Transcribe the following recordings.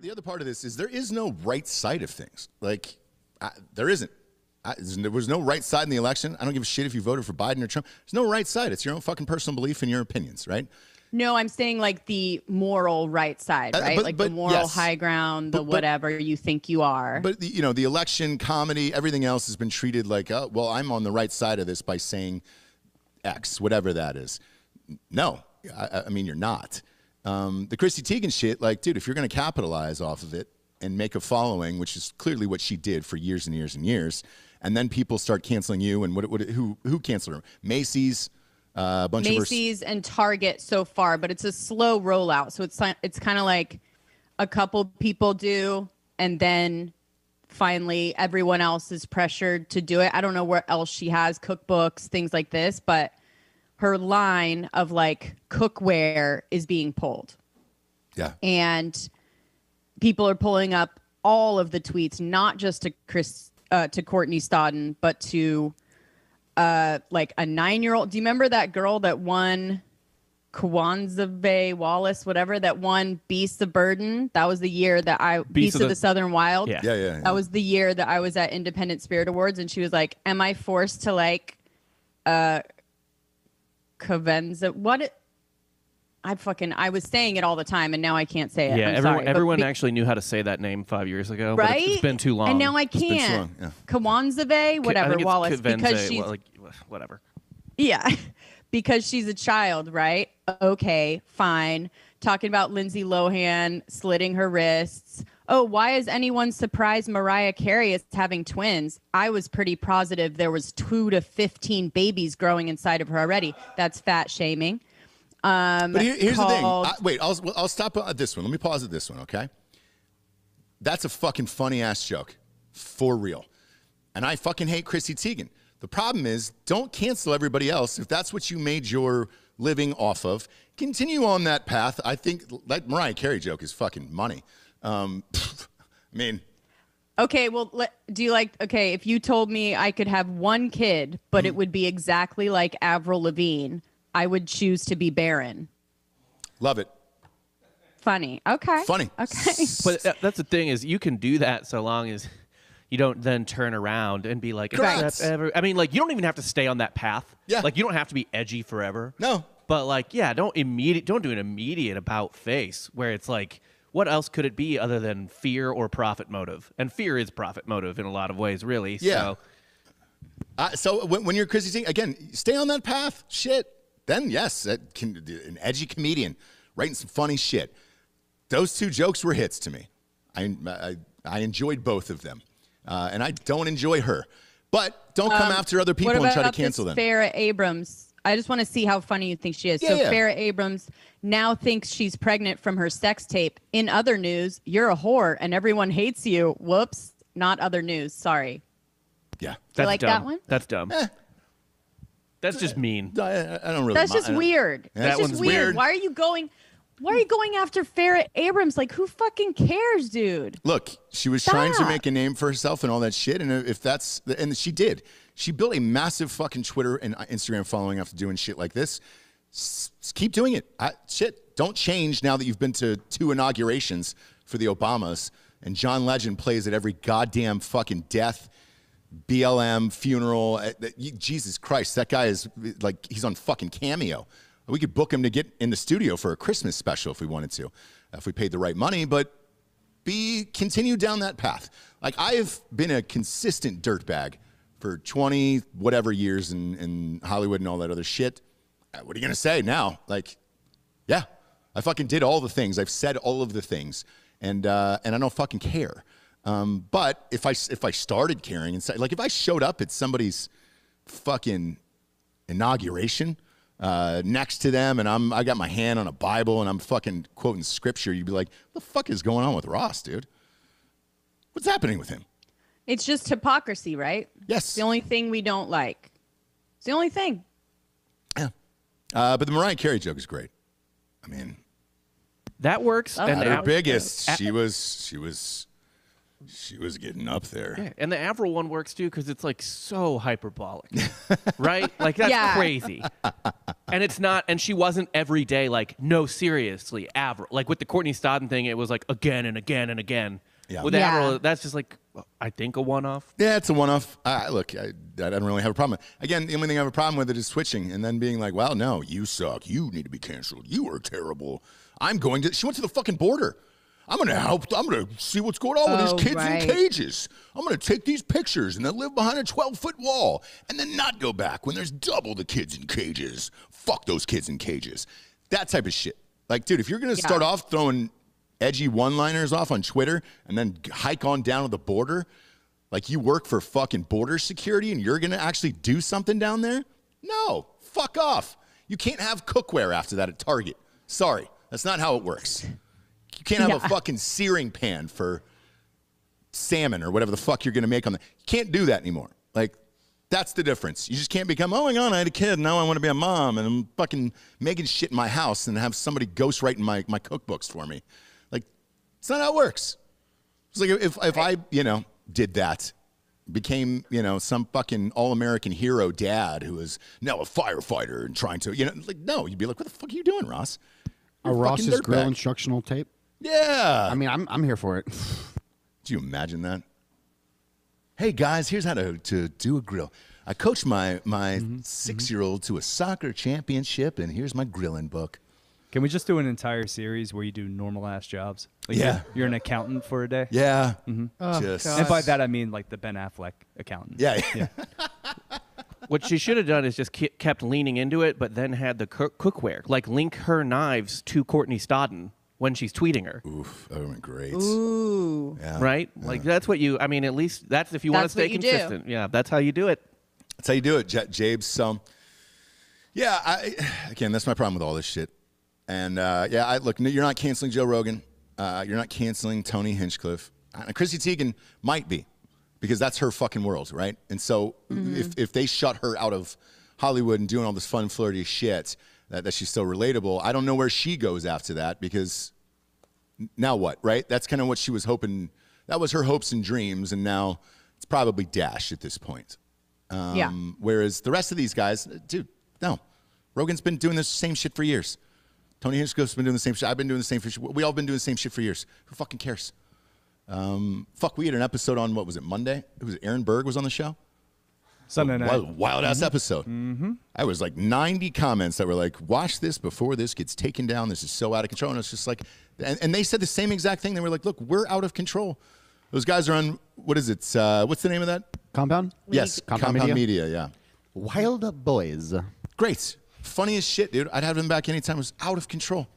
the other part of this is there is no right side of things. Like, there isn't. There was no right side in the election. I don't give a shit if you voted for Biden or Trump. There's no right side. It's your own fucking personal belief and your opinions, right? No, I'm saying like the moral right side, right? Like the moral high ground, the whatever you think you are. But, you know, the election, comedy, everything else has been treated like, oh, well, I'm on the right side of this by saying X, whatever that is. No, I mean, you're not. The Chrissy Teigen shit, like, dude, if you're going to capitalize off of it and make a following, which is clearly what she did for years and years and years, and then people start canceling you, and who canceled her? Macy's, a bunch of Macy's and Target so far, but it's a slow rollout. So it's kind of like a couple people do, and then finally everyone else is pressured to do it. I don't know where else she has cookbooks, things like this, but her line of like cookware is being pulled. Yeah. And people are pulling up all of the tweets, not just to Courtney Stodden, but to like a 9-year-old. Do you remember that girl that won Kwanzaa Wallace, whatever, that won Beasts of Burden? That was the year that Beasts of the Southern Wild. Yeah. That was the year that I was at Independent Spirit Awards, and she was like, am I forced to like Kavenza? I was saying it all the time, and now I can't say it. Yeah, sorry, everyone actually knew how to say that name 5 years ago. Right? But it's been too long. And now I can't. Yeah. Kwanzaa, whatever, Wallace, because she's whatever. Yeah, because she's a child, right? Okay, fine. Talking about Lindsay Lohan slitting her wrists. Oh, why is anyone surprised Mariah Carey is having twins? I was pretty positive there was 2 to 15 babies growing inside of her already. That's fat shaming. But here's the thing. Wait, I'll stop at this one. Let me pause at this one, okay? That's a fucking funny-ass joke. For real. And I fucking hate Chrissy Teigen. The problem is, don't cancel everybody else. If that's what you made your living off of, continue on that path. I think that Mariah Carey joke is fucking money. I mean... Okay, well, do you like... Okay, if you told me I could have one kid, but it would be exactly like Avril Lavigne... I would choose to be barren. Love it. Funny. Okay. Funny. Okay. But that's the thing is you can do that so long as you don't then turn around and be like, I mean, like, you don't even have to stay on that path. Yeah. Like, you don't have to be edgy forever. No. But, like, yeah, don't do an immediate about face where it's like, what else could it be other than fear or profit motive? And fear is profit motive in a lot of ways, really. Yeah. So when you're Chrissy Teigen, again, stay on that path. Shit. Then, yes, an edgy comedian writing some funny shit. Those two jokes were hits to me. I enjoyed both of them. And I don't enjoy her. But don't come after other people and try to cancel them. Farrah Abrams? I just want to see how funny you think she is. So Farrah Abrams now thinks she's pregnant from her sex tape. In other news, you're a whore and everyone hates you. Whoops. Not other news. Sorry. Yeah. You like dumb. that one? That's dumb. That's just mean. I don't really. That's just weird. That That's just weird. Why are you going after Farrah Abrams? Like, who fucking cares, dude? Look, she was trying to make a name for herself and all that shit, and and she did. She built a massive fucking Twitter and Instagram following after doing shit like this. Keep doing it. Don't change now that you've been to 2 inaugurations for the Obamas, and John Legend plays at every goddamn fucking death. BLM funeral. Jesus Christ, that guy is like, he's on fucking Cameo. We could book him to get in the studio for a Christmas special if we wanted to, if we paid the right money, but continue down that path. Like, I've been a consistent dirtbag for 20 whatever years in Hollywood and all that other shit. What are you going to say now? Like, yeah, I fucking did all the things. I've said all of the things, and I don't fucking care. But if I started caring and like if I showed up at somebody's fucking inauguration next to them and I got my hand on a Bible and I'm fucking quoting scripture, you'd be like, what the fuck is going on with Ross, dude? What's happening with him? It's just hypocrisy, right? Yes. It's the only thing we don't like. It's the only thing. Yeah. But the Mariah Carey joke is great. I mean, that works. And her biggest, she was She was getting up there. Yeah, and the Avril one works too because it's like so hyperbolic, right? Like that's crazy. And it's not, and she wasn't every day like, no, seriously, Avril. Like with the Courtney Stodden thing, it was like again and again and again. Yeah. With Avril, that's just like, I think a one-off. Yeah, it's a one-off. Look, I don't really have a problem. Again, the only thing I have a problem with it is switching and then being like, well, no, you suck. You need to be canceled. You are terrible. She went to the fucking border. I'm going to help. I'm going to see what's going on with these kids in cages. I'm going to take these pictures and then live behind a 12-foot wall and then not go back when there's double the kids in cages. Fuck those kids in cages. That type of shit. Like, dude, if you're going to start off throwing edgy one-liners off on Twitter and then hike on down to the border, like you work for fucking border security and you're going to actually do something down there? No. Fuck off. You can't have cookware after that at Target. Sorry. That's not how it works. You can't have a fucking searing pan for salmon or whatever the fuck you're going to make on that. You can't do that anymore. Like, that's the difference. You just can't become, oh my God, I had a kid, now I want to be a mom, and I'm fucking making shit in my house and have somebody ghostwriting my cookbooks for me. Like, it's not how it works. It's like if I, did that, became, some fucking all-American hero dad who is now a firefighter and trying to, like, no, you'd be like, what the fuck are you doing, Ross? You're Ross's grill instructional tape? Yeah. I mean, I'm here for it. Do you imagine that? Hey, guys, here's how to do a grill. I coached my 6-year-old to a soccer championship, and here's my grilling book. Can we just do an entire series where you do normal-ass jobs? Like you're an accountant for a day? Yeah. And by that, I mean like the Ben Affleck accountant. Yeah. What she should have done is just kept leaning into it, but then had the cookware. Like link her knives to Courtney Stodden when she's tweeting her. Oof, that would have been great. Ooh. Yeah. Right? Yeah. Like that's what at least that's if you want to stay consistent. Yeah, that's how you do it. That's how you do it, Jabes. So, again, that's my problem with all this shit. And, look, you're not canceling Joe Rogan. You're not canceling Tony Hinchcliffe. Chrissy Teigen might be. Because that's her fucking world, right? And so if they shut her out of Hollywood and doing all this fun, flirty shit, that she's so relatable, I don't know where she goes after that because now what, right? That's kind of what she was hoping. That was her hopes and dreams, and now it's probably dashed at this point. Whereas the rest of these guys, dude, no. Rogan's been doing this same shit for years. Tony Hinchcliffe's been doing the same shit. I've been doing the same shit. We all been doing the same shit for years. Who fucking cares? We had an episode on, what was it, Monday? It was Aaron Berg was on the show. Sunday night. Wild ass episode. I was like 90 comments that were like, watch this before this gets taken down. This is so out of control. And it's just like, and they said the same exact thing. They were like, look, we're out of control. Those guys are on, what is it? What's the name of that? Compound? Yes, Compound Media, yeah. Wild Boys. Great. Funny as shit, dude. I'd have them back anytime. It was out of control.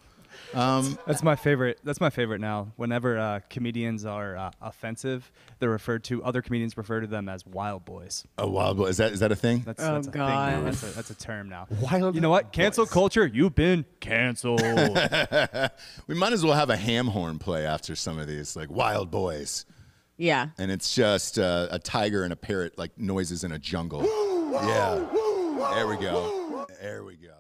That's my favorite. That's my favorite now. Whenever comedians are offensive, other comedians refer to them as wild boys. Oh, wild boy. Is that a thing? That's a thing now. That's a term now. Wild. You know what? Cancel culture. You've been canceled. We might as well have a ham horn play after some of these, like Wild Boys. Yeah. And it's just a tiger and a parrot, like noises in a jungle. Yeah. There we go. There we go.